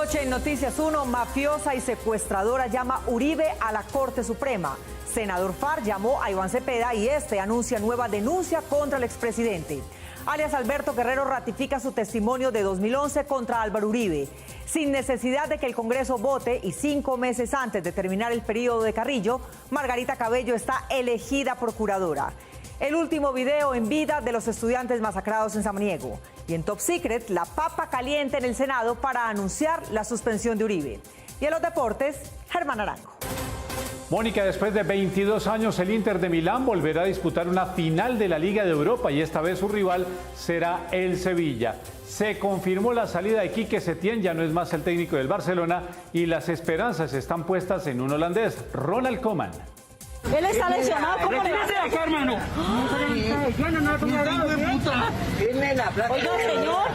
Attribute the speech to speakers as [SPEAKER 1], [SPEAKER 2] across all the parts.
[SPEAKER 1] noche en Noticias 1, mafiosa y secuestradora llama Uribe a la Corte Suprema. Senador Farr llamó a Iván Cepeda y este anuncia nueva denuncia contra el expresidente. Alias Alberto Guerrero ratifica su testimonio de 2011 contra Álvaro Uribe. Sin necesidad de que el Congreso vote y 5 meses antes de terminar el periodo de Carrillo, Margarita Cabello está elegida procuradora. El último video en vida de los estudiantes masacrados en Samaniego. Y en Top Secret, la papa caliente en el Senado para anunciar la suspensión de Uribe. Y en los deportes, Germán Arango.
[SPEAKER 2] Mónica, después de 22 años, el Inter de Milán volverá a disputar una final de la Liga de Europa y esta vez su rival será el Sevilla. Se confirmó la salida de Quique Setién, ya no es más el técnico del Barcelona y las esperanzas están puestas en un holandés, Ronald Koeman.
[SPEAKER 3] Él está lesionado, ¿cómo le va a hacer, hermano? Oiga, señor.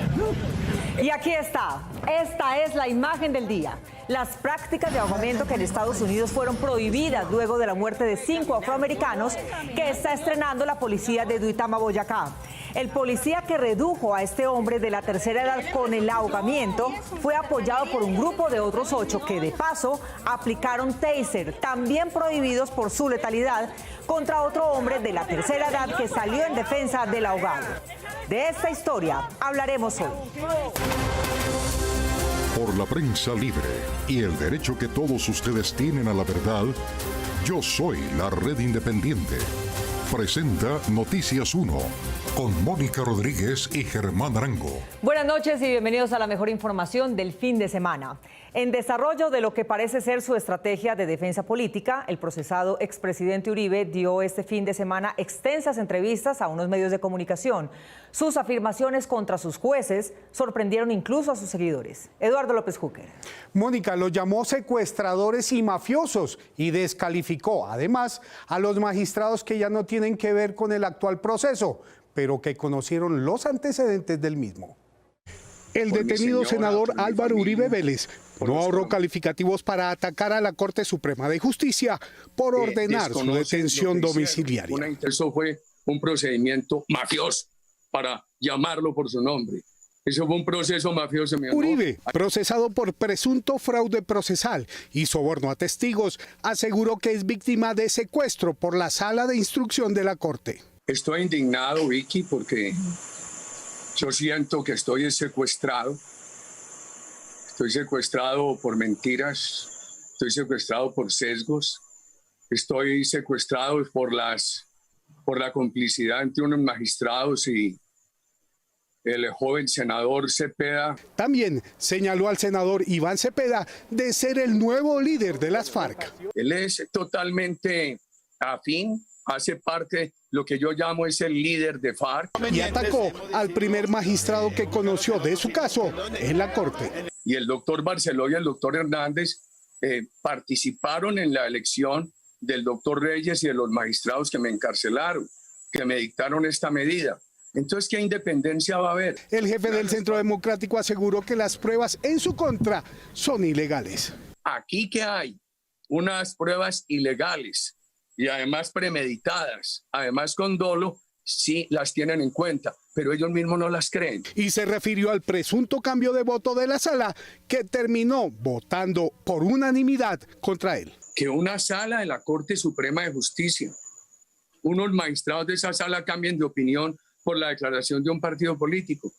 [SPEAKER 1] Y aquí está. Esta es la imagen del día. Las prácticas de ahogamiento que en Estados Unidos fueron prohibidas luego de la muerte de 5 afroamericanos que está estrenando la policía de Duitama, Boyacá. El policía que redujo a este hombre de la tercera edad con el ahogamiento fue apoyado por un grupo de otros 8 que de paso aplicaron taser, también prohibidos por su letalidad, contra otro hombre de la tercera edad que salió en defensa del ahogado. De esta historia hablaremos hoy.
[SPEAKER 4] Por la prensa libre y el derecho que todos ustedes tienen a la verdad, yo soy la Red Independiente. Presenta Noticias 1 con Mónica Rodríguez y Germán Arango.
[SPEAKER 1] Buenas noches y bienvenidos a la mejor información del fin de semana. En desarrollo de lo que parece ser su estrategia de defensa política, el procesado expresidente Uribe dio este fin de semana extensas entrevistas a unos medios de comunicación. Sus afirmaciones contra sus jueces sorprendieron incluso a sus seguidores. Eduardo López Júquer.
[SPEAKER 5] Mónica los llamó secuestradores y mafiosos y descalificó además a los magistrados que ya no tienen que ver con el actual proceso, pero que conocieron los antecedentes del mismo. El detenido senador Álvaro Uribe Vélez no ahorró calificativos para atacar a la Corte Suprema de Justicia por ordenar su detención domiciliaria.
[SPEAKER 6] Eso fue un procedimiento mafioso, para llamarlo por su nombre. Eso fue un proceso mafioso, mi amor.
[SPEAKER 5] Uribe, procesado por presunto fraude procesal y soborno a testigos, aseguró que es víctima de secuestro por la Sala de Instrucción de la Corte.
[SPEAKER 6] Estoy indignado, Vicky, porque yo siento que estoy secuestrado. Estoy secuestrado por mentiras, estoy secuestrado por sesgos, estoy secuestrado por la complicidad entre unos magistrados y el joven senador Cepeda.
[SPEAKER 5] También señaló al senador Iván Cepeda de ser el nuevo líder de las FARC.
[SPEAKER 6] Él es totalmente afín, hace parte de lo que yo llamo es el líder de FARC.
[SPEAKER 5] Y atacó al primer magistrado que conoció de su caso en la Corte.
[SPEAKER 6] Y el doctor Barceló y el doctor Hernández participaron en la elección del doctor Reyes y de los magistrados que me encarcelaron, que me dictaron esta medida. Entonces, ¿qué independencia va a haber?
[SPEAKER 5] El jefe del Centro Democrático aseguró que las pruebas en su contra son ilegales.
[SPEAKER 6] Aquí que hay unas pruebas ilegales y además premeditadas, además con dolo, sí las tienen en cuenta, pero ellos mismos no las creen.
[SPEAKER 5] Y se refirió al presunto cambio de voto de la sala, que terminó votando por unanimidad contra él.
[SPEAKER 6] Que una sala de la Corte Suprema de Justicia, unos magistrados de esa sala cambien de opinión por la declaración de un partido político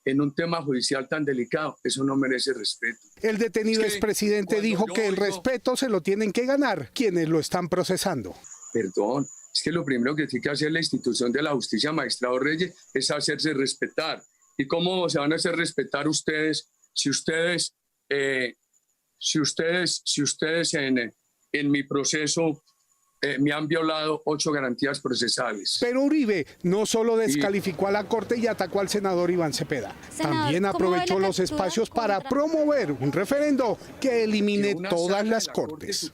[SPEAKER 6] en un tema judicial tan delicado, eso no merece respeto.
[SPEAKER 5] El detenido expresidente dijo que el respeto se lo tienen que ganar quienes lo están procesando.
[SPEAKER 6] Perdón, es que lo primero que tiene que hacer la institución de la justicia, magistrado Reyes, es hacerse respetar. ¿Y cómo se van a hacer respetar ustedes si ustedes en mi proceso me han violado 8 garantías procesales?
[SPEAKER 5] Pero Uribe no solo descalificó a la Corte y atacó al senador Iván Cepeda, también aprovechó los espacios para promover un referendo que elimine todas las cortes.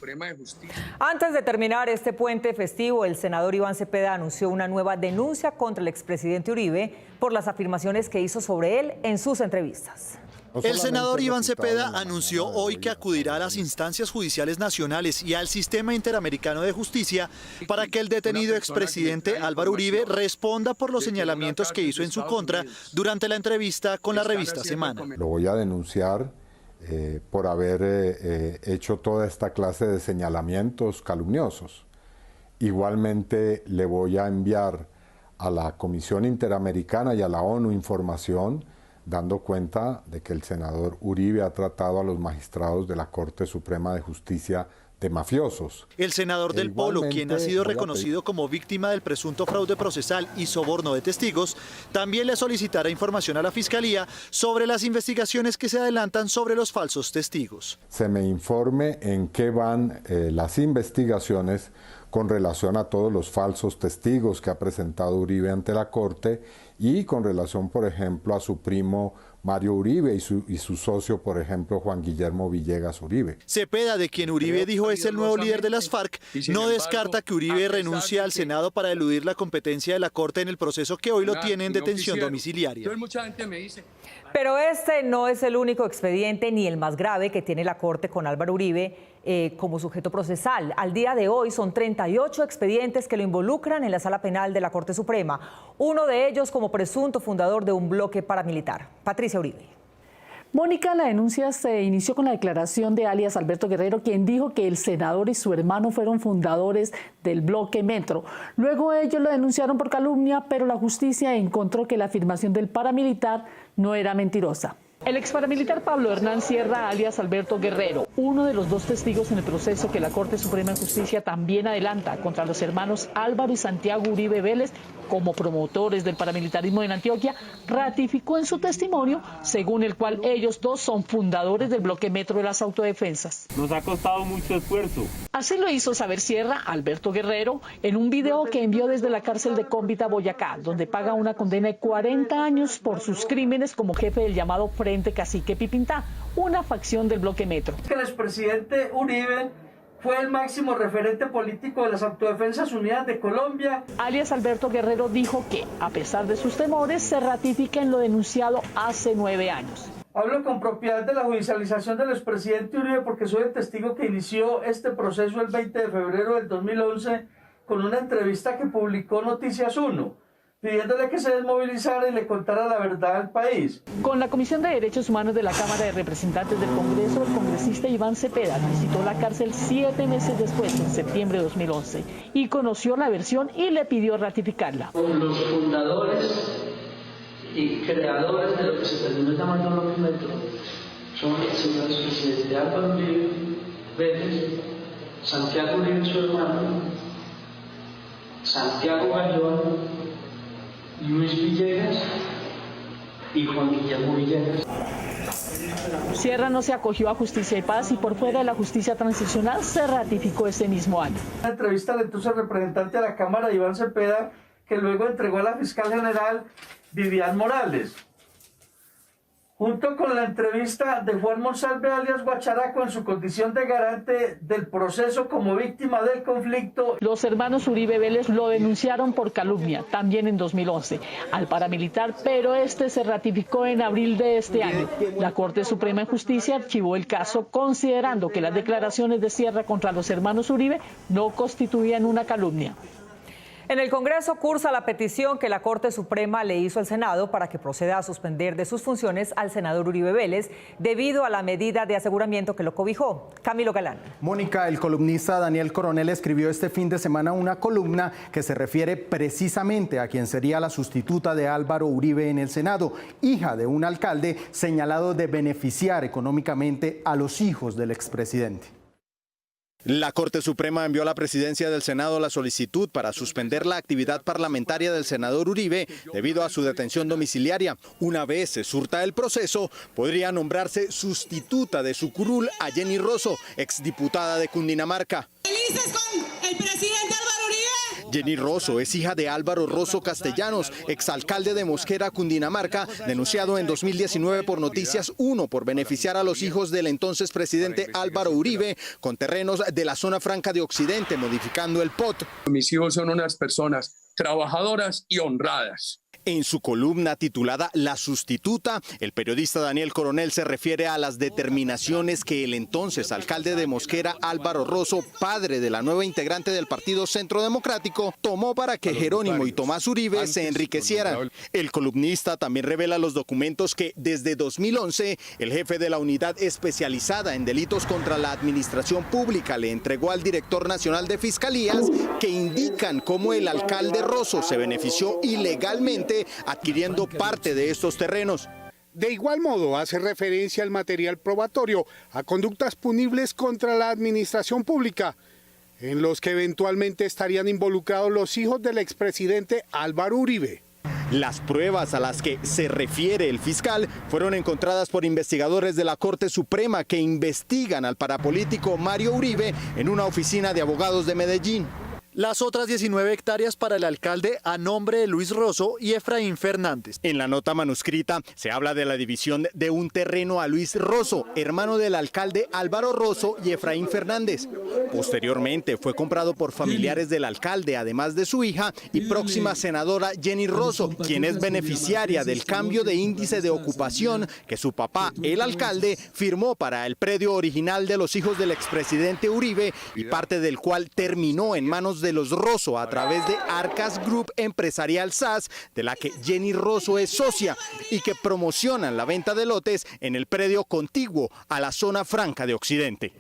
[SPEAKER 1] Antes de terminar este puente festivo, el senador Iván Cepeda anunció una nueva denuncia contra el expresidente Uribe por las afirmaciones que hizo sobre él en sus entrevistas.
[SPEAKER 7] El senador Iván Cepeda anunció hoy que acudirá a las instancias judiciales nacionales y al sistema interamericano de justicia para que el detenido expresidente Álvaro Uribe responda por los señalamientos que hizo en su contra durante la entrevista con la revista Semana.
[SPEAKER 8] Lo voy a denunciar por haber hecho toda esta clase de señalamientos calumniosos. Igualmente le voy a enviar a la Comisión Interamericana y a la ONU información dando cuenta de que el senador Uribe ha tratado a los magistrados de la Corte Suprema de Justicia de mafiosos.
[SPEAKER 7] El senador del Polo, quien ha sido reconocido como víctima del presunto fraude procesal y soborno de testigos, también le solicitará información a la Fiscalía sobre las investigaciones que se adelantan sobre los falsos testigos.
[SPEAKER 8] Se me informe en qué van las investigaciones con relación a todos los falsos testigos que ha presentado Uribe ante la Corte y con relación, por ejemplo, a su primo Mario Uribe y su socio, por ejemplo, Juan Guillermo Villegas Uribe.
[SPEAKER 7] Cepeda, de quien Uribe dijo es el nuevo líder de las FARC, no descarta que Uribe renuncie al Senado para eludir la competencia de la Corte en el proceso que hoy lo tiene en detención domiciliaria.
[SPEAKER 1] Pero este no es el único expediente ni el más grave que tiene la Corte con Álvaro Uribe como sujeto procesal. Al día de hoy son 38 expedientes que lo involucran en la Sala Penal de la Corte Suprema, uno de ellos como presunto fundador de un bloque paramilitar. Patricia Uribe.
[SPEAKER 9] Mónica, la denuncia se inició con la declaración de alias Alberto Guerrero, quien dijo que el senador y su hermano fueron fundadores del bloque Metro. Luego ellos lo denunciaron por calumnia, pero la justicia encontró que la afirmación del paramilitar no era mentirosa. El ex paramilitar Pablo Hernán Sierra, alias Alberto Guerrero, uno de los dos testigos en el proceso que la Corte Suprema de Justicia también adelanta contra los hermanos Álvaro y Santiago Uribe Vélez como promotores del paramilitarismo en Antioquia, ratificó en su testimonio, según el cual ellos dos son fundadores del bloque Metro de las Autodefensas.
[SPEAKER 10] Nos ha costado mucho esfuerzo.
[SPEAKER 9] Así lo hizo saber Sierra, Alberto Guerrero, en un video que envió desde la cárcel de Cómbita, Boyacá, donde paga una condena de 40 años por sus crímenes como jefe del llamado Frente Cacique Pipintá, una facción del bloque Metro.
[SPEAKER 11] El expresidente Uribe fue el máximo referente político de las Autodefensas Unidas de Colombia.
[SPEAKER 9] Alias Alberto Guerrero dijo que, a pesar de sus temores, se ratifica en lo denunciado hace 9 años.
[SPEAKER 11] Hablo con propiedad de la judicialización del expresidente Uribe porque soy el testigo que inició este proceso el 20 de febrero del 2011 con una entrevista que publicó Noticias 1. Pidiéndole que se desmovilizara y le contara la verdad al país.
[SPEAKER 9] Con la Comisión de Derechos Humanos de la Cámara de Representantes del Congreso, el congresista Iván Cepeda visitó la cárcel 7 meses después, en septiembre de 2011, y conoció la versión y le pidió ratificarla.
[SPEAKER 12] Los fundadores y creadores de lo que se terminó llamando bloque Metro son el señor expresidente Álvaro Uribe Vélez, Santiago Uribe su hermano, Santiago Gallón, Luis Villegas y Juan Guillermo Villegas.
[SPEAKER 9] Sierra no se acogió a Justicia y Paz y por fuera de la justicia transicional se ratificó ese mismo año.
[SPEAKER 11] Una entrevista al entonces representante de la Cámara, Iván Cepeda, que luego entregó a la fiscal general Vivian Morales. Junto con la entrevista de Juan Monsalve alias Guacharaco en su condición de garante del proceso como víctima del conflicto.
[SPEAKER 9] Los hermanos Uribe Vélez lo denunciaron por calumnia, también en 2011, al paramilitar, pero este se ratificó en abril de este año. La Corte Suprema de Justicia archivó el caso considerando que las declaraciones de Sierra contra los hermanos Uribe no constituían una calumnia.
[SPEAKER 1] En el Congreso cursa la petición que la Corte Suprema le hizo al Senado para que proceda a suspender de sus funciones al senador Uribe Vélez debido a la medida de aseguramiento que lo cobijó. Camilo Galán.
[SPEAKER 13] Mónica, el columnista Daniel Coronel escribió este fin de semana una columna que se refiere precisamente a quien sería la sustituta de Álvaro Uribe en el Senado, hija de un alcalde señalado de beneficiar económicamente a los hijos del expresidente.
[SPEAKER 7] La Corte Suprema envió a la presidencia del Senado la solicitud para suspender la actividad parlamentaria del senador Uribe debido a su detención domiciliaria. Una vez se surta el proceso, podría nombrarse sustituta de su curul a Jenny Rosso, exdiputada de Cundinamarca.
[SPEAKER 14] ¿Felices con el presidente Álvaro Uribe?
[SPEAKER 7] Jenny Rosso es hija de Álvaro Rosso Castellanos, exalcalde de Mosquera, Cundinamarca, denunciado en 2019 por Noticias 1 por beneficiar a los hijos del entonces presidente Álvaro Uribe con terrenos de la zona franca de Occidente, modificando el POT.
[SPEAKER 6] Mis hijos son unas personas trabajadoras y honradas.
[SPEAKER 15] En su columna titulada La Sustituta, el periodista Daniel Coronel se refiere a las determinaciones que el entonces alcalde de Mosquera, Álvaro Rosso, padre de la nueva integrante del Partido Centro Democrático, tomó para que Jerónimo y Tomás Uribe se enriquecieran. El columnista también revela los documentos que desde 2011 el jefe de la unidad especializada en delitos contra la administración pública le entregó al director nacional de fiscalías, que indican cómo el alcalde Rosso se benefició ilegalmente adquiriendo parte de estos terrenos.
[SPEAKER 5] De igual modo, hace referencia al material probatorio a conductas punibles contra la administración pública, en los que eventualmente estarían involucrados los hijos del expresidente Álvaro Uribe.
[SPEAKER 15] Las pruebas a las que se refiere el fiscal fueron encontradas por investigadores de la Corte Suprema que investigan al parapolítico Mario Uribe en una oficina de abogados de Medellín.
[SPEAKER 7] Las otras 19 hectáreas para el alcalde a nombre de Luis Rosso y Efraín Fernández.
[SPEAKER 15] En la nota manuscrita se habla de la división de un terreno a Luis Rosso, hermano del alcalde Álvaro Rosso y Efraín Fernández. Posteriormente fue comprado por familiares del alcalde, además de su hija y próxima senadora Jenny Rosso, quien es beneficiaria del cambio de índice de ocupación que su papá, el alcalde, firmó para el predio original de los hijos del expresidente Uribe y parte del cual terminó en manos de los Rosso a través de Arcas Group Empresarial SAS, de la que Jenny Rosso es socia y que promocionan la venta de lotes en el predio contiguo a la zona franca de Occidente.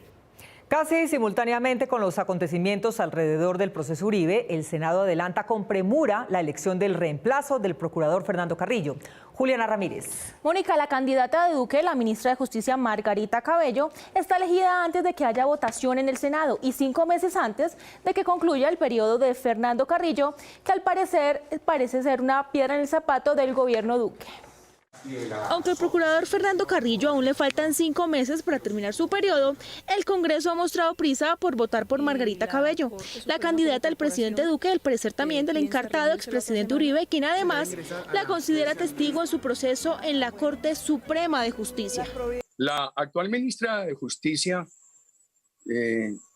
[SPEAKER 1] Casi simultáneamente con los acontecimientos alrededor del proceso Uribe, el Senado adelanta con premura la elección del reemplazo del procurador Fernando Carrillo. Juliana Ramírez.
[SPEAKER 16] Mónica, la candidata de Duque, la ministra de Justicia Margarita Cabello, está elegida antes de que haya votación en el Senado y 5 meses antes de que concluya el periodo de Fernando Carrillo, que al parecer parece ser una piedra en el zapato del gobierno Duque. Aunque al procurador Fernando Carrillo aún le faltan 5 meses para terminar su periodo, el Congreso ha mostrado prisa por votar por Margarita Cabello, la candidata del presidente Duque, al parecer también del encartado expresidente Uribe, quien además la considera testigo en su proceso en la Corte Suprema de Justicia.
[SPEAKER 6] La actual ministra de Justicia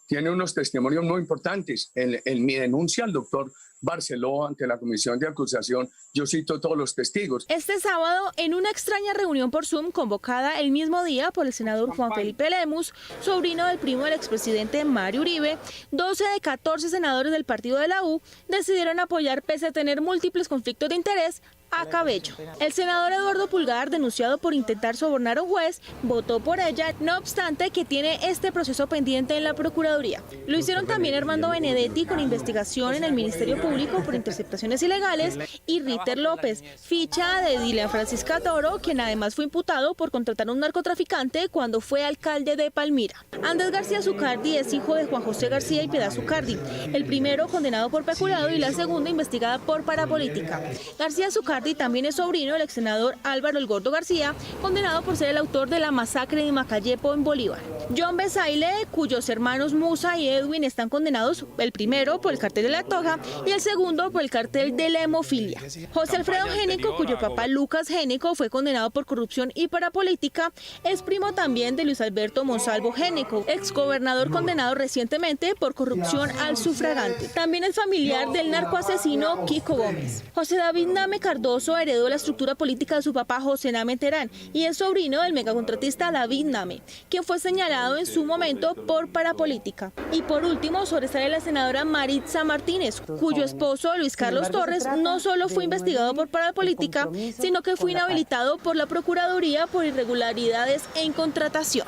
[SPEAKER 6] tiene unos testimonios muy importantes. En mi denuncia al doctor Barceló ante la comisión de acusación, yo cito todos los testigos.
[SPEAKER 16] Este sábado, en una extraña reunión por Zoom convocada el mismo día por el senador Juan Felipe Lemus, sobrino del primo del expresidente Mario Uribe, 12 de 14 senadores del partido de la U decidieron apoyar, pese a tener múltiples conflictos de interés, a Cabello. El senador Eduardo Pulgar, denunciado por intentar sobornar a un juez, votó por ella, no obstante que tiene este proceso pendiente en la Procuraduría. Lo hicieron también Armando Benedetti, con investigación en el Ministerio Público por interceptaciones ilegales, y Ritter López, ficha de Dilian Francisca Toro, quien además fue imputado por contratar a un narcotraficante cuando fue alcalde de Palmira. Andrés García Zucardi es hijo de Juan José García y Piedad Zucardi, el primero condenado por peculado y la segunda investigada por parapolítica. García Zucardi también es sobrino del ex senador Álvaro El Gordo García, condenado por ser el autor de la masacre de Macayepo en Bolívar. John Besaile, cuyos hermanos Musa y Edwin están condenados, el primero por el cartel de la Toja y el segundo por el cartel de la hemofilia. José Alfredo Génico, cuyo papá Lucas Génico fue condenado por corrupción y parapolítica, es primo también de Luis Alberto Monsalvo Génico, exgobernador condenado recientemente por corrupción al sufragante. También es familiar del narcoasesino Kiko Gómez. José David Name Cardoso heredó la estructura política de su papá José Name Terán y es sobrino del megacontratista David Name, quien fue señalado en su momento por parapolítica. Y por último, sobresale la senadora Maritza Martínez, cuyo esposo Luis Carlos Torres no solo fue investigado por parapolítica, sino que fue inhabilitado por la Procuraduría por irregularidades en contratación.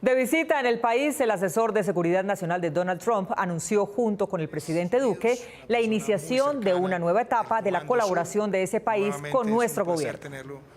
[SPEAKER 1] De visita en el país, el asesor de seguridad nacional de Donald Trump anunció junto con el presidente Duque la iniciación de una nueva etapa de la colaboración de ese país con nuestro gobierno.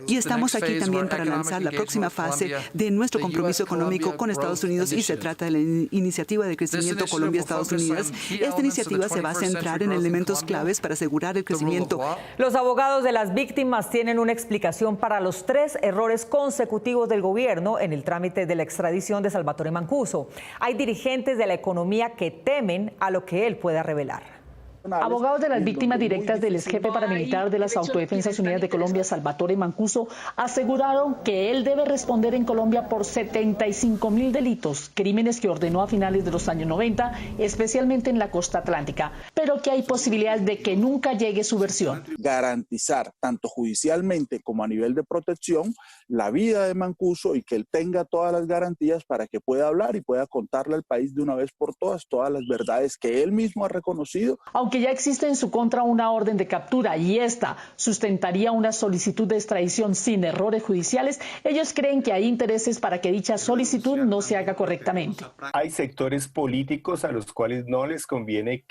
[SPEAKER 17] Y estamos aquí también para lanzar la próxima fase de nuestro compromiso económico con Estados Unidos, y se trata de la iniciativa de crecimiento Colombia-Estados Unidos. Esta iniciativa se va a centrar en elementos claves para asegurar el crecimiento.
[SPEAKER 1] Los abogados de las víctimas tienen una explicación para los 3 errores consecutivos del gobierno en el trámite de la extradición de Salvatore Mancuso. Hay dirigentes de la economía que temen a lo que él pueda revelar.
[SPEAKER 9] Abogados de las víctimas directas del ex jefe paramilitar de las Autodefensas Unidas de Colombia, Salvatore Mancuso, aseguraron que él debe responder en Colombia por 75.000 delitos, crímenes que ordenó a finales de los años 90, especialmente en la costa atlántica, pero que hay posibilidades de que nunca llegue su versión.
[SPEAKER 18] Garantizar, tanto judicialmente como a nivel de protección, la vida de Mancuso y que él tenga todas las garantías para que pueda hablar y pueda contarle al país de una vez por todas las verdades que él mismo ha reconocido.
[SPEAKER 9] Aunque ya existe en su contra una orden de captura y esta sustentaría una solicitud de extradición sin errores judiciales, ellos creen que hay intereses para que dicha solicitud no se haga correctamente.
[SPEAKER 19] Hay sectores políticos a los cuales no les conviene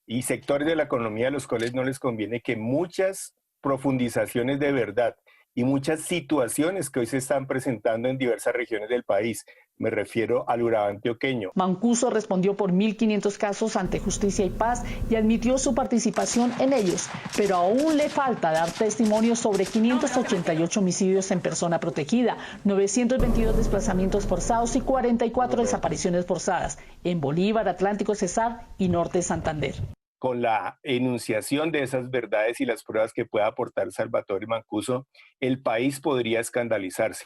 [SPEAKER 19] y sectores de la economía a los cuales no les conviene que muchas profundizaciones de verdad y muchas situaciones que hoy se están presentando en diversas regiones del país. Me refiero al Urabá antioqueño.
[SPEAKER 9] Mancuso respondió por 1.500 casos ante Justicia y Paz y admitió su participación en ellos, pero aún le falta dar testimonio sobre 588 homicidios en persona protegida, 922 desplazamientos forzados y 44 desapariciones forzadas en Bolívar, Atlántico, Cesar y Norte Santander.
[SPEAKER 19] Con la enunciación de esas verdades y las pruebas que pueda aportar Salvatore Mancuso, el país podría escandalizarse.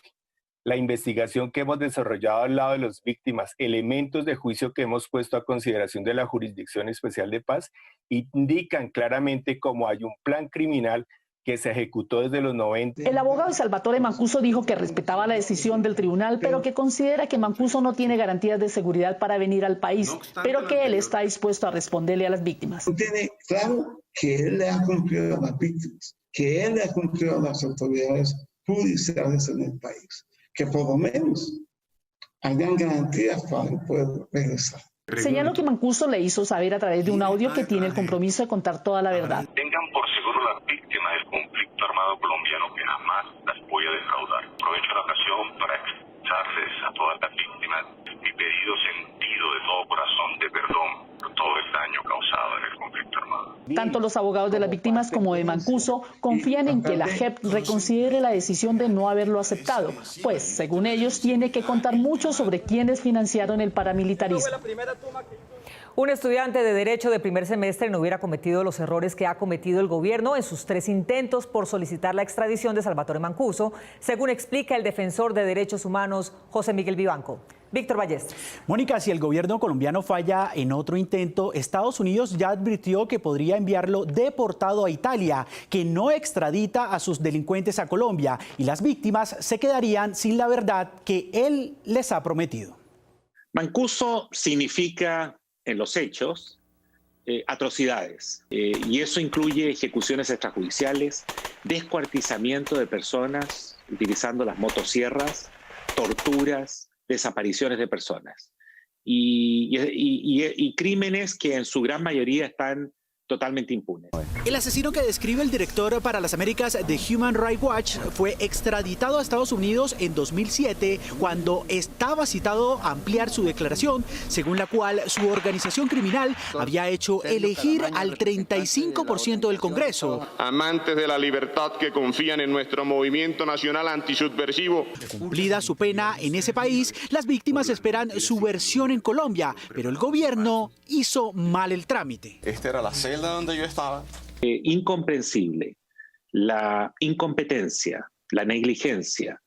[SPEAKER 19] La investigación que hemos desarrollado al lado de las víctimas, elementos de juicio que hemos puesto a consideración de la Jurisdicción Especial de Paz, indican claramente cómo hay un plan criminal que se ejecutó desde los 90.
[SPEAKER 9] El abogado de Salvatore Mancuso dijo que respetaba la decisión del tribunal, pero que considera que Mancuso no tiene garantías de seguridad para venir al país, pero que él está dispuesto a responderle a las víctimas.
[SPEAKER 20] Tiene claro que él le ha cumplido a las víctimas, que él le ha cumplido a las autoridades judiciales en el país, que por lo menos hayan garantías para poder regresar.
[SPEAKER 9] Señaló que Mancuso le hizo saber a través de un audio que tiene el compromiso de contar toda la verdad.
[SPEAKER 21] Tengan por seguro las víctimas del conflicto armado colombiano que jamás las voy a defraudar. Aprovecho la ocasión para expresarles a todas las víctimas mi pedido sentido de todo corazón de perdón por todo el daño causado en el conflicto armado.
[SPEAKER 9] Tanto los abogados de las víctimas como de Mancuso confían en que la JEP reconsidere la decisión de no haberlo aceptado, pues, según ellos, tiene que contar mucho sobre quiénes financiaron el paramilitarismo.
[SPEAKER 1] Un estudiante de Derecho de primer semestre no hubiera cometido los errores que ha cometido el gobierno en sus 3 intentos por solicitar la extradición de Salvatore Mancuso, según explica el defensor de derechos humanos José Miguel Vivanco. Víctor Ballester.
[SPEAKER 22] Mónica, si el gobierno colombiano falla en otro intento, Estados Unidos ya advirtió que podría enviarlo deportado a Italia, que no extradita a sus delincuentes a Colombia, y las víctimas se quedarían sin la verdad que él les ha prometido.
[SPEAKER 23] Mancuso significa, en los hechos, atrocidades, y eso incluye ejecuciones extrajudiciales, descuartizamiento de personas utilizando las motosierras, torturas, desapariciones de personas y crímenes que en su gran mayoría están totalmente impunes.
[SPEAKER 22] El asesino que describe el director para las Américas de Human Rights Watch fue extraditado a Estados Unidos en 2007 cuando estaba citado a ampliar su declaración, según la cual su organización criminal había hecho elegir al 35% del Congreso.
[SPEAKER 24] Amantes de la libertad que confían en nuestro movimiento nacional antisubversivo.
[SPEAKER 22] Cumplida su pena en ese país, las víctimas esperan su versión en Colombia, pero el gobierno hizo mal el trámite.
[SPEAKER 24] Esta era la celda donde yo estaba.
[SPEAKER 23] Incomprensible la incompetencia, la negligencia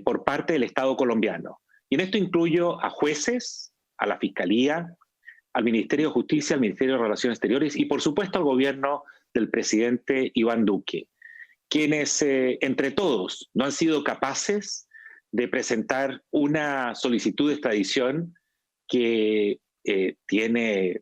[SPEAKER 23] por parte del Estado colombiano. Y en esto incluyo a jueces, a la Fiscalía, al Ministerio de Justicia, al Ministerio de Relaciones Exteriores y por supuesto al gobierno del presidente Iván Duque, quienes entre todos no han sido capaces de presentar una solicitud de extradición que tiene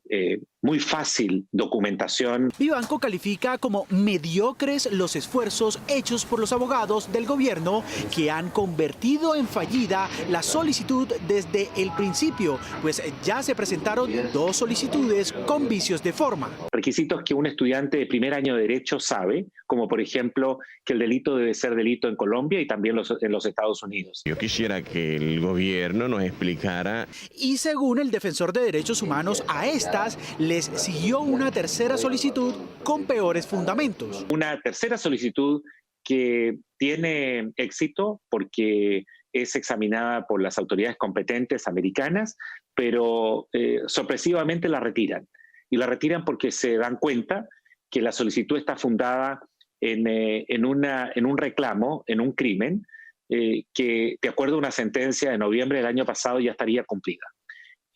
[SPEAKER 23] muy fácil documentación.
[SPEAKER 22] Vivanco califica como mediocres los esfuerzos hechos por los abogados del gobierno que han convertido en fallida la solicitud desde el principio, pues ya se presentaron 2 solicitudes con vicios de forma.
[SPEAKER 23] Requisitos que un estudiante de primer año de Derecho sabe, como por ejemplo que el delito debe ser delito en Colombia y también en los Estados Unidos.
[SPEAKER 24] Yo quisiera que el gobierno nos explicara.
[SPEAKER 22] Y según el defensor de derechos humanos, a estas les siguió una tercera solicitud con peores fundamentos.
[SPEAKER 23] Una tercera solicitud que tiene éxito porque es examinada por las autoridades competentes americanas, pero sorpresivamente la retiran. y la retiran porque se dan cuenta que la solicitud está fundada en un reclamo, en un crimen, que de acuerdo a una sentencia de noviembre del año pasado ya estaría cumplida.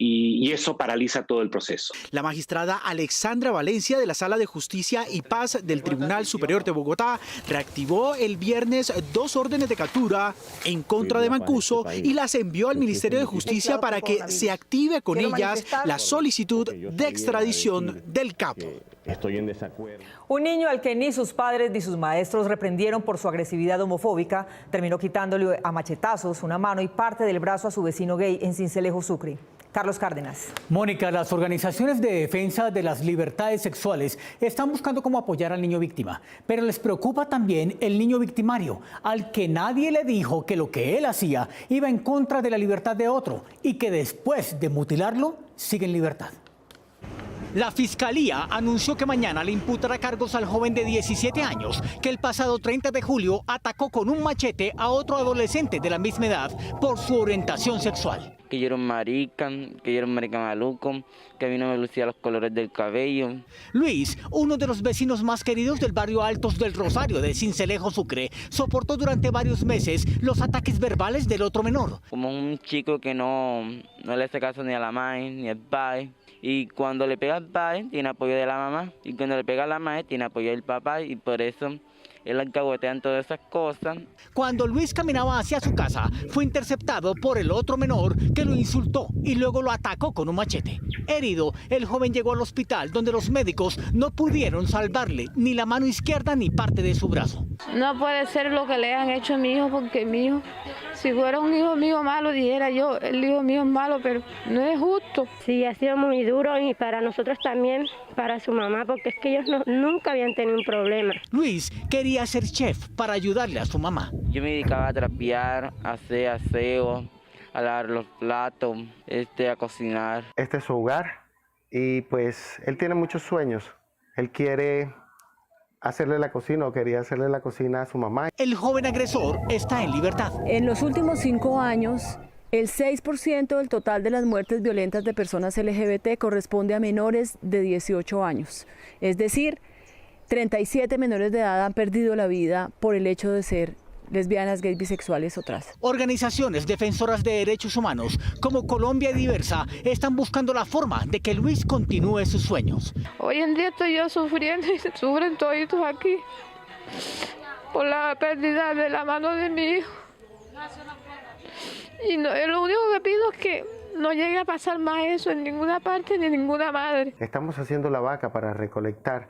[SPEAKER 23] Y eso paraliza todo el proceso.
[SPEAKER 22] La magistrada Alexandra Valencia de la Sala de Justicia y Paz del Tribunal Superior de Bogotá reactivó el viernes 2 órdenes de captura en contra de Mancuso y las envió al Ministerio de Justicia para que se active con ellas la solicitud de extradición del capo.
[SPEAKER 2] Estoy en desacuerdo.
[SPEAKER 1] Un niño al que ni sus padres ni sus maestros reprendieron por su agresividad homofóbica terminó quitándole a machetazos una mano y parte del brazo a su vecino gay en Sincelejo, Sucre. Carlos Cárdenas.
[SPEAKER 3] Mónica, las organizaciones de defensa de las libertades sexuales están buscando cómo apoyar al niño víctima, pero les preocupa también el niño victimario, al que nadie le dijo que lo que él hacía iba en contra de la libertad de otro y que después de mutilarlo sigue en libertad.
[SPEAKER 22] La Fiscalía anunció que mañana le imputará cargos al joven de 17 años que el pasado 30 de julio atacó con un machete a otro adolescente de la misma edad por su orientación sexual.
[SPEAKER 4] Que yo era un marica maluco, que a mí no me lucía los colores del cabello.
[SPEAKER 22] Luis, uno de los vecinos más queridos del barrio Altos del Rosario de Sincelejo, Sucre, soportó durante varios meses los ataques verbales del otro menor.
[SPEAKER 4] Como un chico que no le hace caso ni a la madre ni al padre. Y cuando le pega al padre, tiene apoyo de la mamá. Y cuando le pega a la madre, tiene apoyo del papá. Y por eso él alcahuetea en todas esas cosas.
[SPEAKER 22] Cuando Luis caminaba hacia su casa, fue interceptado por el otro menor que lo insultó y luego lo atacó con un machete. Herido, el joven llegó al hospital donde los médicos no pudieron salvarle ni la mano izquierda ni parte de su brazo.
[SPEAKER 8] No puede ser lo que le han hecho a mi hijo, porque mi hijo, si fuera un hijo mío malo, dijera yo, el hijo mío es malo, pero no es justo.
[SPEAKER 25] Sí, ha sido muy duro y para nosotros también, para su mamá, porque es que ellos nunca habían tenido un problema.
[SPEAKER 22] Luis quería ser chef para ayudarle a su mamá.
[SPEAKER 4] Yo me dedicaba a trapear, a hacer aseo, a lavar los platos, a cocinar.
[SPEAKER 26] Este es su hogar y pues él tiene muchos sueños. Él quiere hacerle la cocina o quería hacerle la cocina a su mamá.
[SPEAKER 22] El joven agresor está en libertad.
[SPEAKER 27] En los últimos 5 años, el 6% del total de las muertes violentas de personas LGBT corresponde a menores de 18 años. Es decir, 37 menores de edad han perdido la vida por el hecho de ser lesbianas, gays, bisexuales o trans.
[SPEAKER 22] Organizaciones defensoras de derechos humanos como Colombia Diversa están buscando la forma de que Luis continúe sus sueños.
[SPEAKER 8] Hoy en día estoy yo sufriendo y sufren toditos aquí por la pérdida de la mano de mi hijo. Y lo único que pido es que no llegue a pasar más eso en ninguna parte ni ninguna madre.
[SPEAKER 26] Estamos haciendo la vaca para recolectar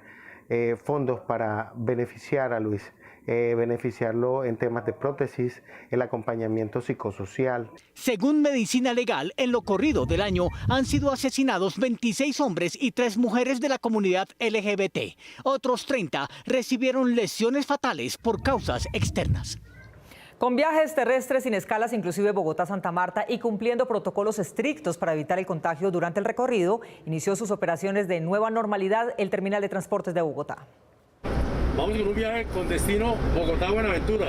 [SPEAKER 26] fondos para beneficiar a Luis. Beneficiarlo en temas de prótesis, el acompañamiento psicosocial.
[SPEAKER 22] Según Medicina Legal, en lo corrido del año han sido asesinados 26 hombres y 3 mujeres de la comunidad LGBT. Otros 30 recibieron lesiones fatales por causas externas.
[SPEAKER 1] Con viajes terrestres sin escalas, inclusive Bogotá-Santa Marta, y cumpliendo protocolos estrictos para evitar el contagio durante el recorrido, inició sus operaciones de nueva normalidad el Terminal de Transportes de Bogotá.
[SPEAKER 10] Vamos en un viaje con destino Bogotá-Buenaventura.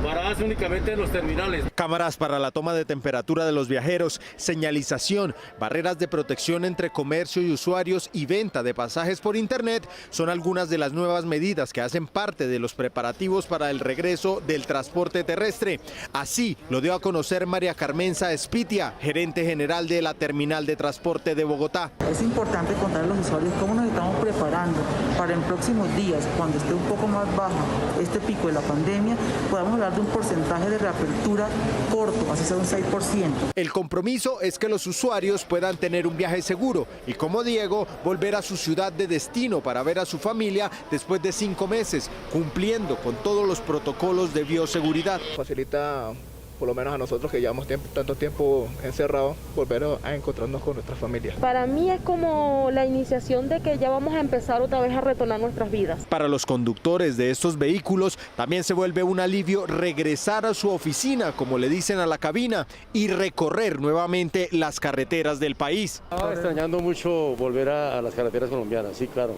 [SPEAKER 10] Paradas únicamente en los terminales.
[SPEAKER 15] Cámaras para la toma de temperatura de los viajeros, señalización, barreras de protección entre comercio y usuarios y venta de pasajes por internet son algunas de las nuevas medidas que hacen parte de los preparativos para el regreso del transporte terrestre. Así lo dio a conocer María Carmenza Espitia, gerente general de la Terminal de Transporte de Bogotá.
[SPEAKER 28] Es importante contar a los usuarios cómo nos estamos preparando para en próximos días, cuando esté un poco más baja este pico de la pandemia, podamos hablar de un porcentaje de reapertura corto, así sea un 6%.
[SPEAKER 15] El compromiso es que los usuarios puedan tener un viaje seguro y, como Diego, volver a su ciudad de destino para ver a su familia después de 5 meses, cumpliendo con todos los protocolos de bioseguridad.
[SPEAKER 29] Facilita, por lo menos a nosotros que llevamos tanto tiempo encerrados, volver a encontrarnos con nuestras familias.
[SPEAKER 30] Para mí es como la iniciación de que ya vamos a empezar otra vez a retornar nuestras vidas.
[SPEAKER 15] Para los conductores de estos vehículos también se vuelve un alivio regresar a su oficina, como le dicen a la cabina, y recorrer nuevamente las carreteras del país.
[SPEAKER 10] Estaba extrañando mucho volver a las carreteras colombianas, sí, claro,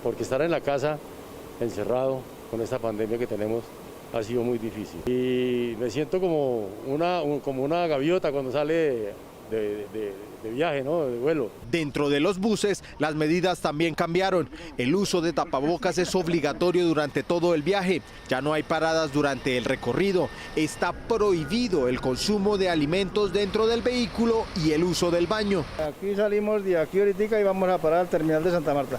[SPEAKER 10] porque estar en la casa encerrado con esta pandemia que tenemos ha sido muy difícil. Y me siento como una gaviota cuando sale viaje, ¿no? De vuelo.
[SPEAKER 15] Dentro de los buses, las medidas también cambiaron. El uso de tapabocas es obligatorio durante todo el viaje. Ya no hay paradas durante el recorrido. Está prohibido el consumo de alimentos dentro del vehículo y el uso del baño.
[SPEAKER 2] Aquí salimos de aquí ahorita y vamos a parar al terminal de Santa Marta.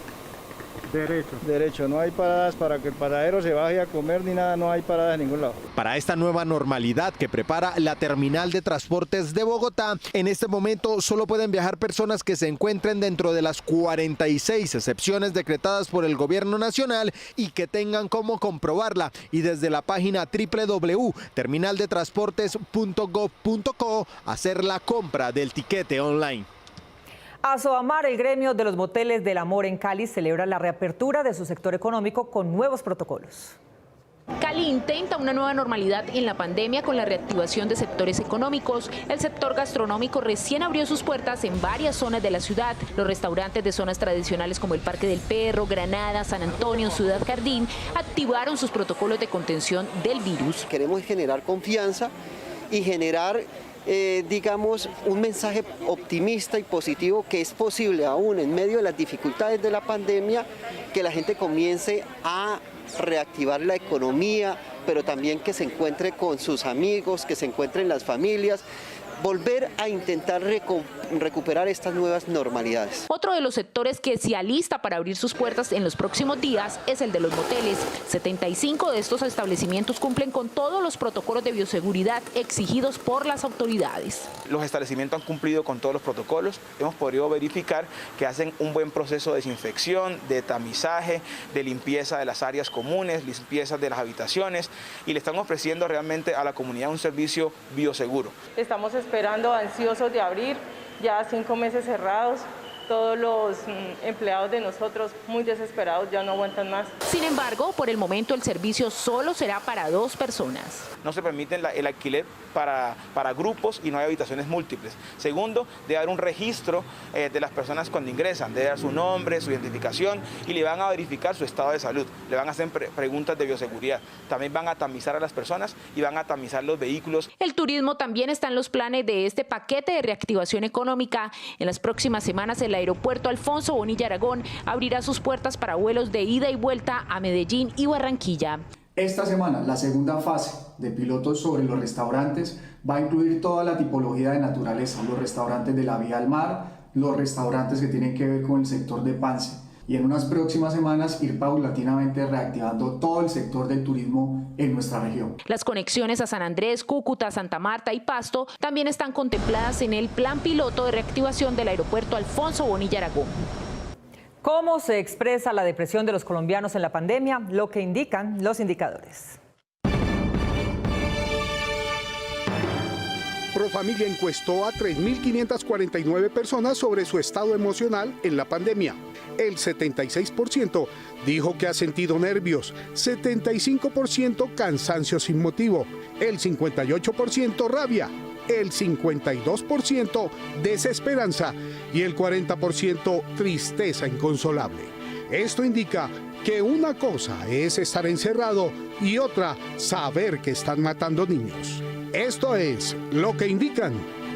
[SPEAKER 2] Derecho, no hay paradas para que el paradero se baje a comer ni nada, no hay paradas en ningún lado.
[SPEAKER 15] Para esta nueva normalidad que prepara la terminal de transportes de Bogotá, en este momento solo pueden viajar personas que se encuentren dentro de las 46 excepciones decretadas por el gobierno nacional y que tengan cómo comprobarla. Y desde la página www.terminaldetransportes.gov.co hacer la compra del tiquete online.
[SPEAKER 1] Asoamar, el gremio de los moteles del Amor en Cali, celebra la reapertura de su sector económico con nuevos protocolos.
[SPEAKER 5] Cali intenta una nueva normalidad en la pandemia con la reactivación de sectores económicos. El sector gastronómico recién abrió sus puertas en varias zonas de la ciudad. Los restaurantes de zonas tradicionales como el Parque del Perro, Granada, San Antonio, Ciudad Jardín activaron sus protocolos de contención del virus.
[SPEAKER 6] Queremos generar confianza y generar digamos, un mensaje optimista y positivo que es posible aún en medio de las dificultades de la pandemia que la gente comience a reactivar la economía, pero también que se encuentre con sus amigos, que se encuentren las familias, volver a intentar recuperar estas nuevas normalidades.
[SPEAKER 5] Otro de los sectores que se alista para abrir sus puertas en los próximos días es el de los moteles. 75 de estos establecimientos cumplen con todos los protocolos de bioseguridad exigidos por las autoridades.
[SPEAKER 7] Los establecimientos han cumplido con todos los protocolos. Hemos podido verificar que hacen un buen proceso de desinfección, de tamizaje, de limpieza de las áreas comunes, limpieza de las habitaciones, y le están ofreciendo realmente a la comunidad un servicio bioseguro.
[SPEAKER 30] Estamos esperando ansiosos de abrir, ya 5 meses cerrados. Todos los empleados de nosotros muy desesperados, ya no aguantan más.
[SPEAKER 5] Sin embargo, por el momento el servicio solo será para 2 personas.
[SPEAKER 7] No se permite el alquiler para grupos y no hay habitaciones múltiples. Segundo, debe haber un registro de las personas cuando ingresan, debe dar su nombre, su identificación y le van a verificar su estado de salud. Le van a hacer preguntas de bioseguridad. También van a tamizar a las personas y van a tamizar los vehículos.
[SPEAKER 5] El turismo también está en los planes de este paquete de reactivación económica. En las próximas semanas el aeropuerto Alfonso Bonilla Aragón abrirá sus puertas para vuelos de ida y vuelta a Medellín y Barranquilla.
[SPEAKER 11] Esta semana, la segunda fase de pilotos sobre los restaurantes va a incluir toda la tipología de naturaleza, los restaurantes de la vía al mar, los restaurantes que tienen que ver con el sector de Pance. Y en unas próximas semanas ir paulatinamente reactivando todo el sector del turismo en nuestra región.
[SPEAKER 5] Las conexiones a San Andrés, Cúcuta, Santa Marta y Pasto también están contempladas en el plan piloto de reactivación del aeropuerto Alfonso Bonilla Aragón.
[SPEAKER 1] ¿Cómo se expresa la depresión de los colombianos en la pandemia? Lo que indican los indicadores.
[SPEAKER 12] Profamilia encuestó a 3.549 personas sobre su estado emocional en la pandemia. El 76% dijo que ha sentido nervios, 75% cansancio sin motivo, el 58% rabia, el 52% desesperanza y el 40% tristeza inconsolable. Esto indica que una cosa es estar encerrado y otra saber que están matando niños. Esto es lo que indican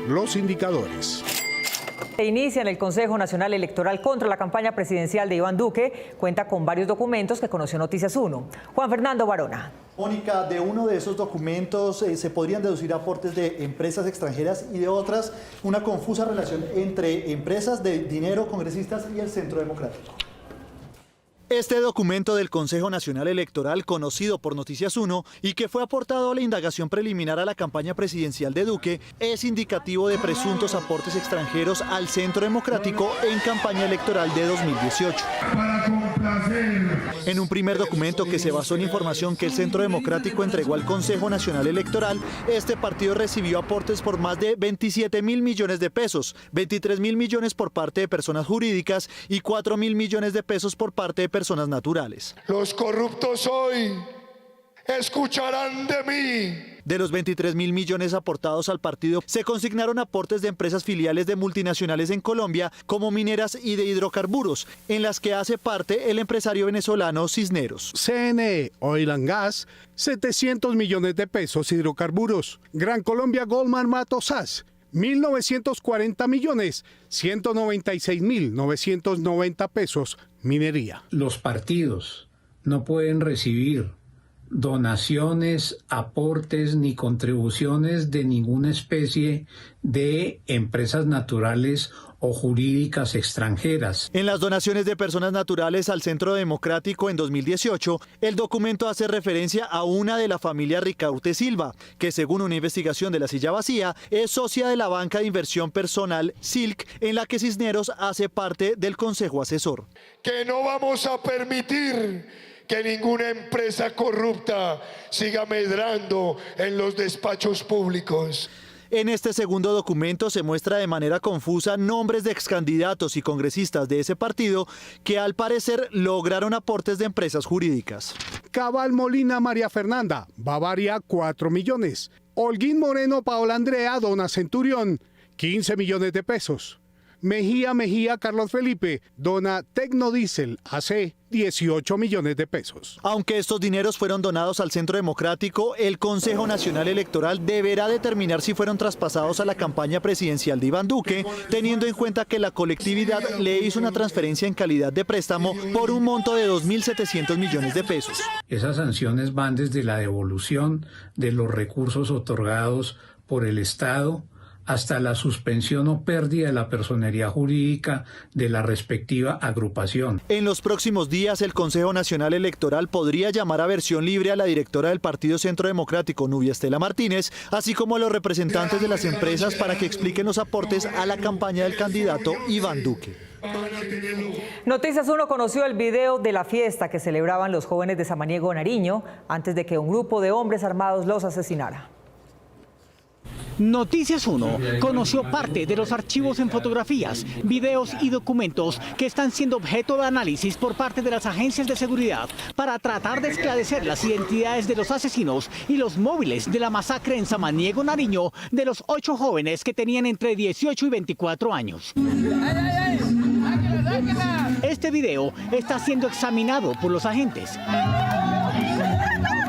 [SPEAKER 12] los indicadores.
[SPEAKER 1] Se inicia en el Consejo Nacional Electoral contra la campaña presidencial de Iván Duque. Cuenta con varios documentos que conoció Noticias 1. Juan Fernando Barona.
[SPEAKER 13] Mónica, de uno de esos documentos se podrían deducir aportes de empresas extranjeras y de otras una confusa relación entre empresas de dinero, congresistas y el Centro Democrático. Este documento del Consejo Nacional Electoral, conocido por Noticias 1 y que fue aportado a la indagación preliminar a la campaña presidencial de Duque, es indicativo de presuntos aportes extranjeros al Centro Democrático en campaña electoral de 2018. En un primer documento que se basó en información que el Centro Democrático entregó al Consejo Nacional Electoral, este partido recibió aportes por más de 27.000 millones de pesos, 23.000 millones por parte de personas jurídicas y 4.000 millones de pesos por parte de personas naturales.
[SPEAKER 14] Los corruptos hoy escucharán de mí.
[SPEAKER 13] De los 23.000 millones aportados al partido, se consignaron aportes de empresas filiales de multinacionales en Colombia, como mineras y de hidrocarburos, en las que hace parte el empresario venezolano Cisneros.
[SPEAKER 12] CNE, Oil and Gas, 700 millones de pesos hidrocarburos. Gran Colombia Goldman Mato SAS, 1.940.196.990 pesos, minería.
[SPEAKER 3] Los partidos no pueden recibir donaciones, aportes ni contribuciones de ninguna especie de empresas naturales o jurídicas extranjeras.
[SPEAKER 9] En las donaciones de personas naturales al Centro Democrático en 2018, el documento hace referencia a una de la familia Ricaurte Silva, que según una investigación de La Silla Vacía, es socia de la banca de inversión personal Silk, en la que Cisneros hace parte del consejo asesor.
[SPEAKER 14] Que no vamos a permitir que ninguna empresa corrupta siga medrando en los despachos públicos.
[SPEAKER 9] En este segundo documento se muestra de manera confusa nombres de excandidatos y congresistas de ese partido que al parecer lograron aportes de empresas jurídicas.
[SPEAKER 12] Cabal Molina María Fernanda, Bavaria 4 millones. Holguín Moreno Paola Andrea dona Centurión 15 millones de pesos. Mejía Carlos Felipe dona Tecnodiesel AC 18 millones de pesos.
[SPEAKER 9] Aunque estos dineros fueron donados al Centro Democrático, el Consejo Nacional Electoral deberá determinar si fueron traspasados a la campaña presidencial de Iván Duque, teniendo en cuenta que la colectividad le hizo una transferencia en calidad de préstamo por un monto de 2.700 millones de pesos.
[SPEAKER 3] Esas sanciones van desde la devolución de los recursos otorgados por el Estado hasta la suspensión o pérdida de la personería jurídica de la respectiva agrupación.
[SPEAKER 9] En los próximos días, el Consejo Nacional Electoral podría llamar a versión libre a la directora del Partido Centro Democrático, Nubia Estela Martínez, así como a los representantes de las empresas para que expliquen los aportes a la campaña del candidato Iván Duque.
[SPEAKER 1] Noticias 1 conoció el video de la fiesta que celebraban los jóvenes de Samaniego, Nariño, antes de que un grupo de hombres armados los asesinara.
[SPEAKER 22] Noticias 1 conoció parte de los archivos en fotografías, videos y documentos que están siendo objeto de análisis por parte de las agencias de seguridad para tratar de esclarecer las identidades de los asesinos y los móviles de la masacre en Samaniego, Nariño, de los 8 jóvenes que tenían entre 18 y 24 años. Este video está siendo examinado por los agentes.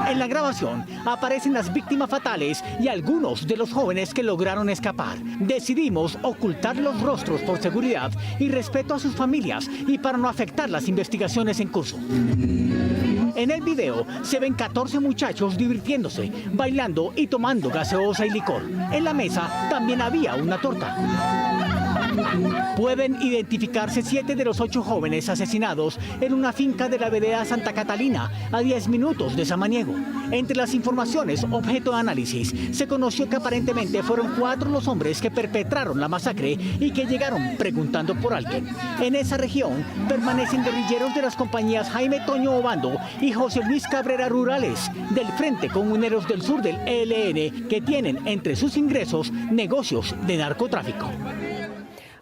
[SPEAKER 22] En la grabación aparecen las víctimas fatales y algunos de los jóvenes que lograron escapar. Decidimos ocultar los rostros por seguridad y respeto a sus familias y para no afectar las investigaciones en curso. En el video se ven 14 muchachos divirtiéndose, bailando y tomando gaseosa y licor. En la mesa también había una torta. Pueden identificarse 7 de los 8 jóvenes asesinados en una finca de la vereda Santa Catalina, a 10 minutos de Samaniego. Entre las informaciones objeto de análisis, se conoció que aparentemente fueron 4 los hombres que perpetraron la masacre y que llegaron preguntando por alguien. En esa región permanecen guerrilleros de las compañías Jaime Toño Obando y José Luis Cabrera Rurales, del Frente Comuneros del Sur del ELN, que tienen entre sus ingresos negocios de narcotráfico.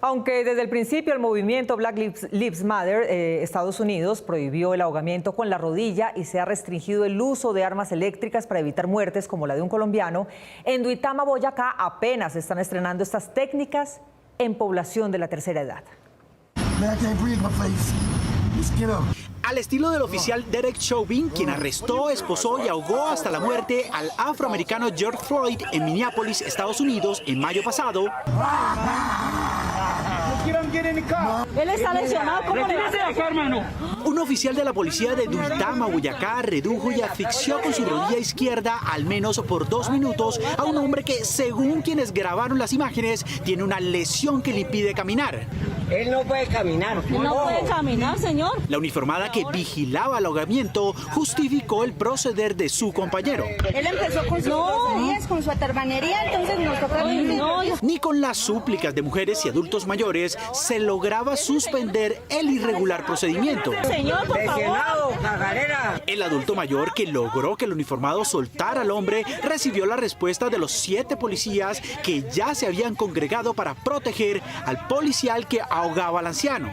[SPEAKER 1] Aunque desde el principio el movimiento Black Lives Matter Estados Unidos prohibió el ahogamiento con la rodilla y se ha restringido el uso de armas eléctricas para evitar muertes como la de un colombiano, en Duitama, Boyacá, apenas están estrenando estas técnicas en población de la tercera edad.
[SPEAKER 22] Al estilo del oficial Derek Chauvin, quien arrestó, esposó y ahogó hasta la muerte al afroamericano George Floyd en Minneapolis, Estados Unidos, en mayo pasado.
[SPEAKER 16] Él está lesionado, ¿cómo le va a hacer, hermano?
[SPEAKER 22] Un oficial de la policía de Duitama, Boyacá, redujo y asfixió con su rodilla izquierda al menos por 2 minutos a un hombre que, según quienes grabaron las imágenes, tiene una lesión que le impide caminar.
[SPEAKER 16] Él no puede caminar. Él no puede caminar, señor.
[SPEAKER 22] La uniformada que vigilaba el ahogamiento justificó el proceder de su compañero.
[SPEAKER 16] Él empezó con sus groserías, con su atarbanería, entonces nos tocó...
[SPEAKER 22] Ni con las súplicas de mujeres y adultos mayores se lograba suspender el irregular procedimiento.
[SPEAKER 16] Señor, por favor.
[SPEAKER 22] El adulto mayor, que logró que el uniformado soltara al hombre, recibió la respuesta de los 7 policías que ya se habían congregado para proteger al policial que ahogaba al anciano.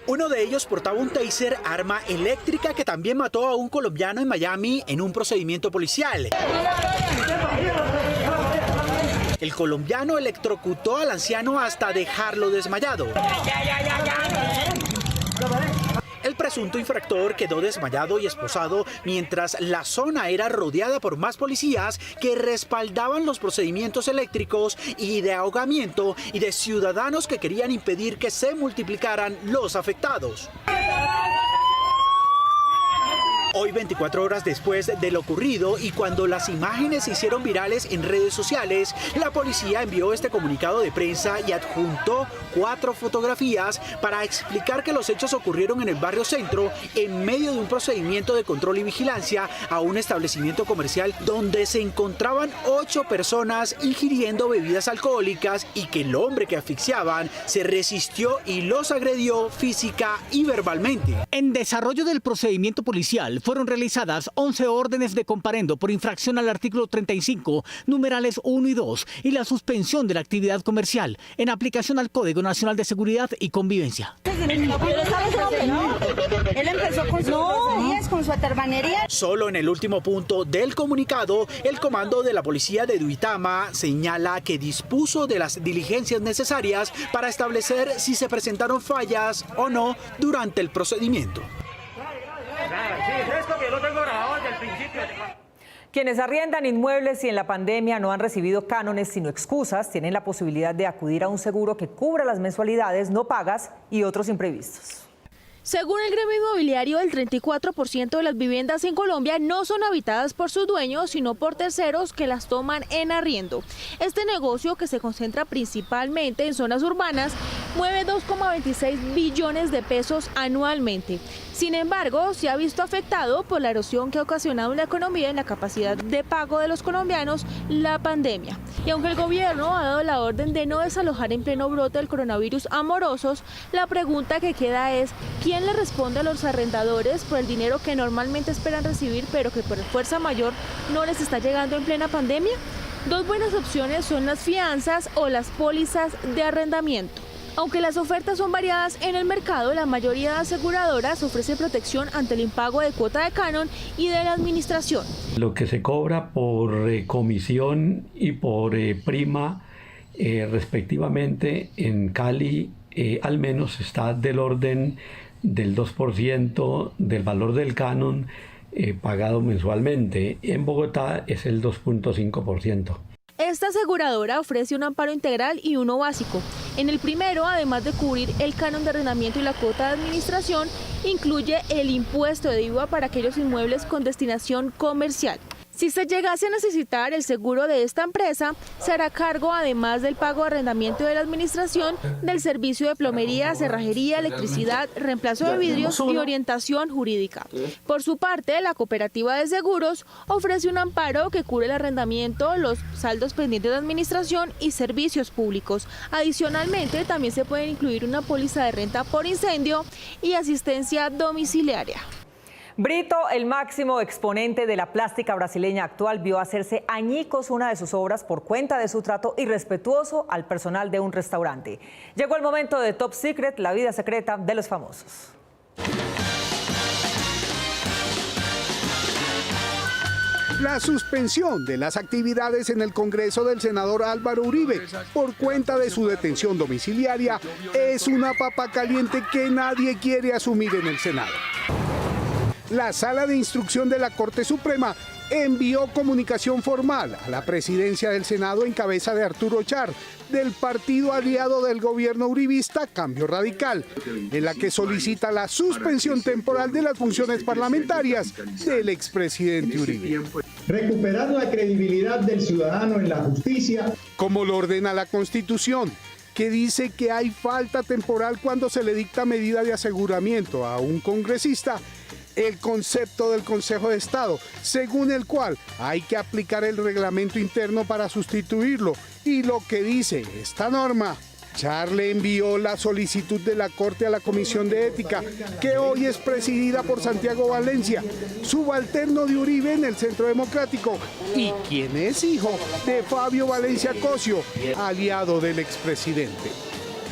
[SPEAKER 22] Uno de ellos portaba un taser, arma eléctrica que también mató a un colombiano en Miami en un procedimiento policial. El colombiano electrocutó al anciano hasta dejarlo desmayado. El presunto infractor quedó desmayado y esposado mientras la zona era rodeada por más policías que respaldaban los procedimientos eléctricos y de ahogamiento y de ciudadanos que querían impedir que se multiplicaran los afectados. Hoy, 24 horas después de lo ocurrido y cuando las imágenes se hicieron virales en redes sociales, la policía envió este comunicado de prensa y adjuntó 4 fotografías para explicar que los hechos ocurrieron en el barrio Centro en medio de un procedimiento de control y vigilancia a un establecimiento comercial donde se encontraban 8 personas ingiriendo bebidas alcohólicas y que el hombre que asfixiaban se resistió y los agredió física y verbalmente. En desarrollo del procedimiento policial, fueron realizadas 11 órdenes de comparendo por infracción al artículo 35, numerales 1 y 2, y la suspensión de la actividad comercial en aplicación al Código Nacional de Seguridad y Convivencia.
[SPEAKER 16] Él empezó con sus groserías, con su atarbanería.
[SPEAKER 22] Solo en el último punto del comunicado, el comando de la policía de Duitama señala que dispuso de las diligencias necesarias para establecer si se presentaron fallas o no durante el procedimiento.
[SPEAKER 1] Quienes arriendan inmuebles y en la pandemia no han recibido cánones sino excusas, tienen la posibilidad de acudir a un seguro que cubra las mensualidades no pagas y otros imprevistos.
[SPEAKER 4] Según el gremio inmobiliario, el 34% de las viviendas en Colombia no son habitadas por sus dueños, sino por terceros que las toman en arriendo. Este negocio, que se concentra principalmente en zonas urbanas, mueve 2,26 billones de pesos anualmente. Sin embargo, se ha visto afectado por la erosión que ha ocasionado en la economía y en la capacidad de pago de los colombianos la pandemia. Y aunque el gobierno ha dado la orden de no desalojar en pleno brote del coronavirus a morosos, la pregunta que queda es: ¿quién le responde a los arrendadores por el dinero que normalmente esperan recibir, pero que por fuerza mayor no les está llegando en plena pandemia? Dos buenas opciones son las fianzas o las pólizas de arrendamiento. Aunque las ofertas son variadas en el mercado, la mayoría de aseguradoras ofrece protección ante el impago de cuota de canon y de la administración.
[SPEAKER 17] Lo que se cobra por comisión y por prima respectivamente en Cali al menos está del orden del 2% del valor del canon pagado mensualmente. En Bogotá es el 2.5%.
[SPEAKER 4] Esta aseguradora ofrece un amparo integral y uno básico. En el primero, además de cubrir el canon de arrendamiento y la cuota de administración, incluye el impuesto de IVA para aquellos inmuebles con destinación comercial. Si se llegase a necesitar el seguro de esta empresa, se hará cargo, además del pago de arrendamiento de la administración, del servicio de plomería, cerrajería, electricidad, reemplazo de vidrios y orientación jurídica. Por su parte, la cooperativa de seguros ofrece un amparo que cubre el arrendamiento, los saldos pendientes de administración y servicios públicos. Adicionalmente, también se puede incluir una póliza de renta por incendio y asistencia domiciliaria.
[SPEAKER 1] Brito, el máximo exponente de la plástica brasileña actual, vio hacerse añicos una de sus obras por cuenta de su trato irrespetuoso al personal de un restaurante. Llegó el momento de Top Secret, la vida secreta de los famosos.
[SPEAKER 12] La suspensión de las actividades en el Congreso del senador Álvaro Uribe por cuenta de su detención domiciliaria es una papa caliente que nadie quiere asumir en el Senado. La Sala de Instrucción de la Corte Suprema envió comunicación formal a la presidencia del Senado en cabeza de Arturo Char, del partido aliado del gobierno uribista Cambio Radical, en la que solicita la suspensión temporal de las funciones parlamentarias del expresidente Uribe.
[SPEAKER 18] Recuperar la credibilidad del ciudadano en la justicia,
[SPEAKER 12] como lo ordena la Constitución, que dice que hay falta temporal cuando se le dicta medida de aseguramiento a un congresista. El concepto del Consejo de Estado, según el cual hay que aplicar el reglamento interno para sustituirlo. Y lo que dice esta norma: Char le envió la solicitud de la Corte a la Comisión de Ética, que hoy es presidida por Santiago Valencia, subalterno de Uribe en el Centro Democrático, y quien es hijo de Fabio Valencia Cosio, aliado del expresidente.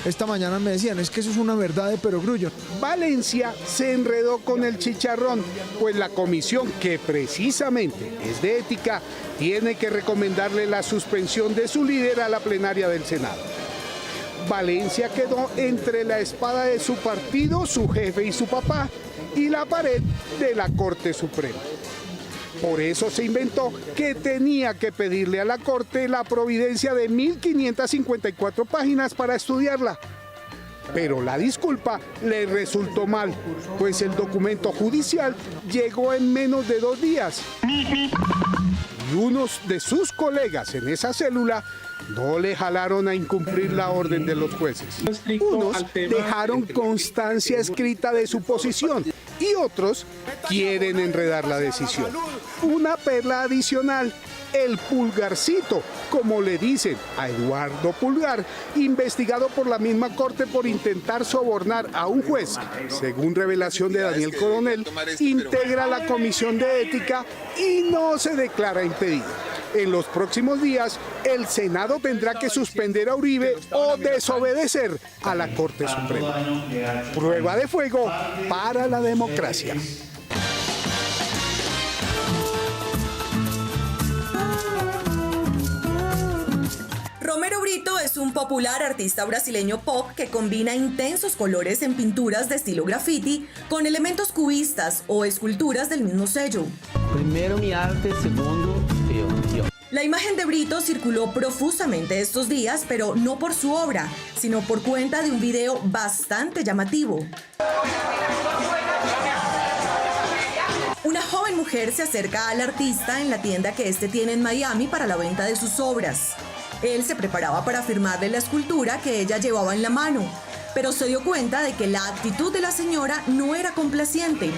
[SPEAKER 19] Esta mañana me decían, es que eso es una verdad de perogrullo.
[SPEAKER 12] Valencia se enredó con el chicharrón, pues la comisión, que precisamente es de ética, tiene que recomendarle la suspensión de su líder a la plenaria del Senado. Valencia quedó entre la espada de su partido, su jefe y su papá, y la pared de la Corte Suprema. Por eso se inventó que tenía que pedirle a la Corte la providencia de 1.554 páginas para estudiarla. Pero la disculpa le resultó mal, pues el documento judicial llegó en menos de 2 días. Y unos de sus colegas en esa célula no le jalaron a incumplir la orden de los jueces. Unos dejaron constancia escrita de su posición y otros quieren enredar la decisión. Una perla adicional: el pulgarcito, como le dicen a Eduardo Pulgar, investigado por la misma Corte por intentar sobornar a un juez. Según revelación de Daniel Coronel, integra la Comisión de Ética y no se declara impedido. En los próximos días, el Senado tendrá que suspender a Uribe o desobedecer a la Corte Suprema. Prueba de fuego para la democracia.
[SPEAKER 8] Romero Brito es un popular artista brasileño pop que combina intensos colores en pinturas de estilo graffiti con elementos cubistas o esculturas del mismo sello.
[SPEAKER 20] Primero mi arte, segundo yo.
[SPEAKER 8] La imagen de Brito circuló profusamente estos días, pero no por su obra, sino por cuenta de un video bastante llamativo. Una joven mujer se acerca al artista en la tienda que este tiene en Miami para la venta de sus obras. Él se preparaba para firmarle la escultura que ella llevaba en la mano, pero se dio cuenta de que la actitud de la señora no era complaciente.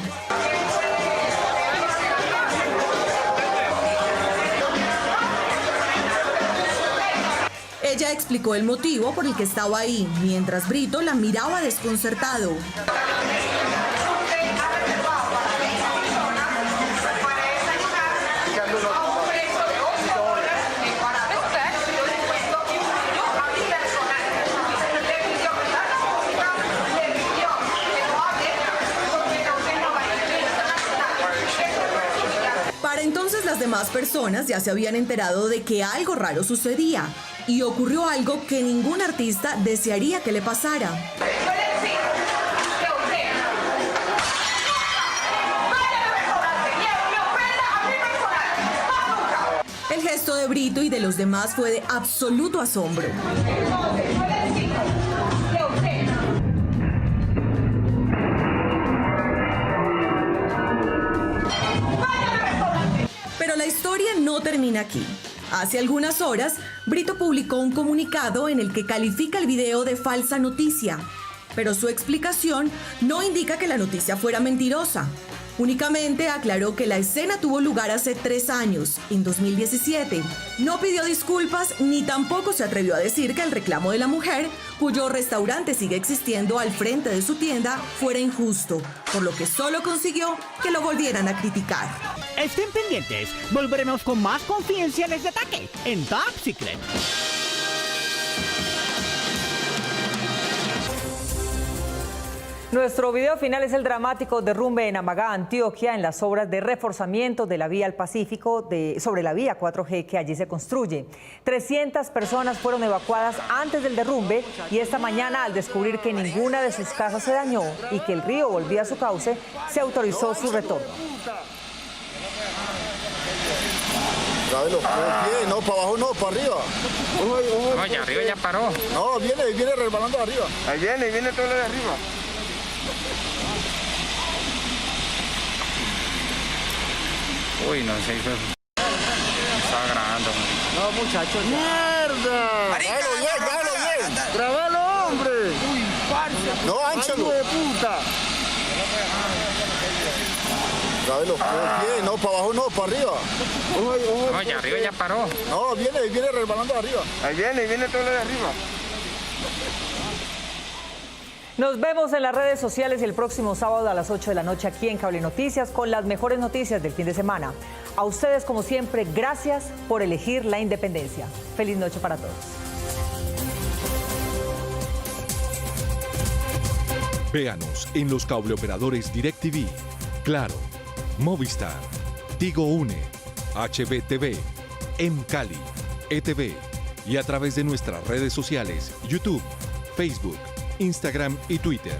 [SPEAKER 8] Ella explicó el motivo por el que estaba ahí, mientras Brito la miraba desconcertado. Para entonces las demás personas ya se habían enterado de que algo raro sucedía y ocurrió algo que ningún artista desearía que le pasara. El gesto de Brito y de los demás fue de absoluto asombro. Pero la historia no termina aquí. Hace algunas horas, Brito publicó un comunicado en el que califica el video de falsa noticia, pero su explicación no indica que la noticia fuera mentirosa. Únicamente aclaró que la escena tuvo lugar hace 3 años, en 2017. No pidió disculpas ni tampoco se atrevió a decir que el reclamo de la mujer, cuyo restaurante sigue existiendo al frente de su tienda, fuera injusto, por lo que solo consiguió que lo volvieran a criticar.
[SPEAKER 21] Estén pendientes, volveremos con más confidenciales de ataque en Top Secret.
[SPEAKER 1] Nuestro video final es el dramático derrumbe en Amagá, Antioquia, en las obras de reforzamiento de la vía al Pacífico sobre la vía 4G que allí se construye. 300 personas fueron evacuadas antes del derrumbe y esta mañana, al descubrir que ninguna de sus casas se dañó y que el río volvía a su cauce, se autorizó su retorno.
[SPEAKER 23] No, para abajo no, para arriba.
[SPEAKER 24] No, ya arriba ya paró.
[SPEAKER 23] No, viene resbalando arriba.
[SPEAKER 24] Ahí viene todo lo de arriba. Uy, no sé, estaba grabando.
[SPEAKER 23] No, muchachos. ¡Mierda! Déjalo bien. Grabalo, hombre. Uy, parce. No, ánchalo. De puta. Grábelo. No, para abajo no, para arriba.
[SPEAKER 24] No, ya arriba ya paró.
[SPEAKER 23] No, viene resbalando arriba.
[SPEAKER 24] Ahí viene todo lo de arriba.
[SPEAKER 1] Nos vemos en las redes sociales el próximo sábado a las 8 de la noche aquí en Cable Noticias con las mejores noticias del fin de semana. A ustedes, como siempre, gracias por elegir la independencia. Feliz noche para todos.
[SPEAKER 25] Véanos en los cableoperadores DirecTV, Claro, Movistar, Tigo Une, HBTV, M-Cali, ETV y a través de nuestras redes sociales YouTube, Facebook, Instagram y Twitter.